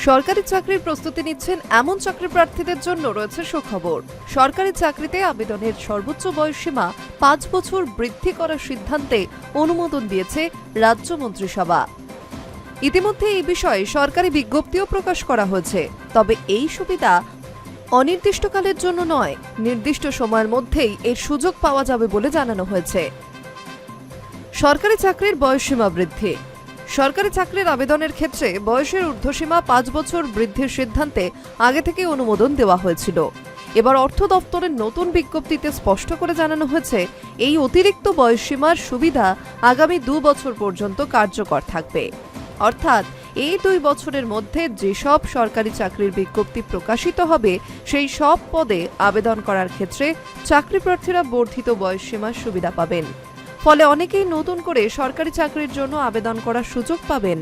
সরকারি চাকরির প্রস্তুতি নিচ্ছেন এমন চাকরি প্রার্থীদের জন্য রয়েছে সুখবর। সরকারি চাকরিতে আবেদনের সর্বোচ্চ বয়সসীমা ৫ বছর বৃদ্ধি করার সিদ্ধান্তে অনুমোদন দিয়েছে রাজ্য মন্ত্রিসভা। ইতিমধ্যে এই বিষয়ে সরকারি বিজ্ঞপ্তিও প্রকাশ করা হয়েছে। তবে এই সুবিধা অনির্দিষ্টকালের জন্য নয়, নির্দিষ্ট সময়ের মধ্যেই এর সুযোগ পাওয়া যাবে বলে জানানো হয়েছে। সরকারি চাকরির বয়সসীমা বৃদ্ধি। সরকারি চাকরির আবেদনের ক্ষেত্রে বয়সের ঊর্ধ্বসীমা ৫ বছর বৃদ্ধির সিদ্ধান্তে আগে থেকে অনুমোদন দেওয়া হয়েছিল। এবার অর্থ দপ্তরের নতুন বিজ্ঞপ্তিতে স্পষ্ট করে জানানো হয়েছে, এই অতিরিক্ত বয়সসীমার সুবিধা আগামী ২ বছর পর্যন্ত কার্যকর থাকবে। অর্থাৎ এই ২ বছরের মধ্যে যেসব সরকারি চাকরির বিজ্ঞপ্তি প্রকাশিত হবে সেই সব পদে আবেদন করার ক্ষেত্রে চাকরি প্রার্থীরা বর্ধিত বয়সসীমার সুবিধা পাবেন। ফলে অনেকেই নতুন করে সরকারি চাকরির জন্য আবেদন করার সুযোগ পাবেন।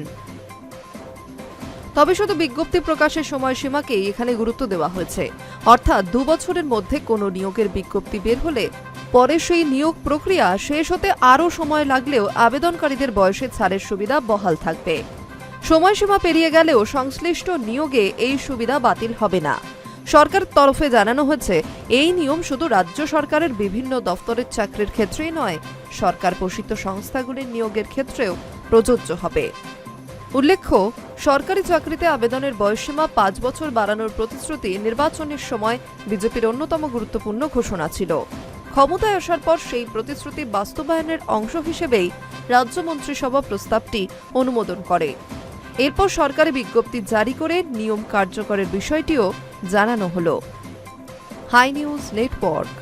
তবে শুধু বিজ্ঞপ্তি প্রকাশের সময়সীমাকেই এখানে গুরুত্ব দেওয়া হয়েছে। অর্থাৎ ২ বছরের মধ্যে কোনো নিয়োগের বিজ্ঞপ্তি বের হলে পরে সেই নিয়োগ প্রক্রিয়া শেষ হতে আরও সময় লাগলেও আবেদনকারীদের বয়সে ছাড়ের সুবিধা বহাল থাকবে। সময়সীমা পেরিয়ে গেলেও সংশ্লিষ্ট নিয়োগে এই সুবিধা বাতিল হবে না। সরকারের তরফে জানানো হয়েছে, এই নিয়ম শুধু রাজ্য সরকারের বিভিন্ন দফতরের চাকরির ক্ষেত্রেই নয়, সরকার পোষিত সংস্থাগুলির নিয়োগের ক্ষেত্রেও প্রযোজ্য হবে। উল্লেখ্য, সরকারি চাকরিতে আবেদনের বয়সসীমা ৫ বছর বাড়ানোর প্রতিশ্রুতি নির্বাচনের সময় বিজেপির অন্যতম গুরুত্বপূর্ণ ঘোষণা ছিল। ক্ষমতায় আসার পর সেই প্রতিশ্রুতি বাস্তবায়নের অংশ হিসেবেই রাজ্য মন্ত্রিসভা প্রস্তাবটি অনুমোদন করে। এরপর সরকারি বিজ্ঞপ্তি জারি করে নিয়ম কার্যকরের বিষয়টিও জানানো হলো। Hi news network.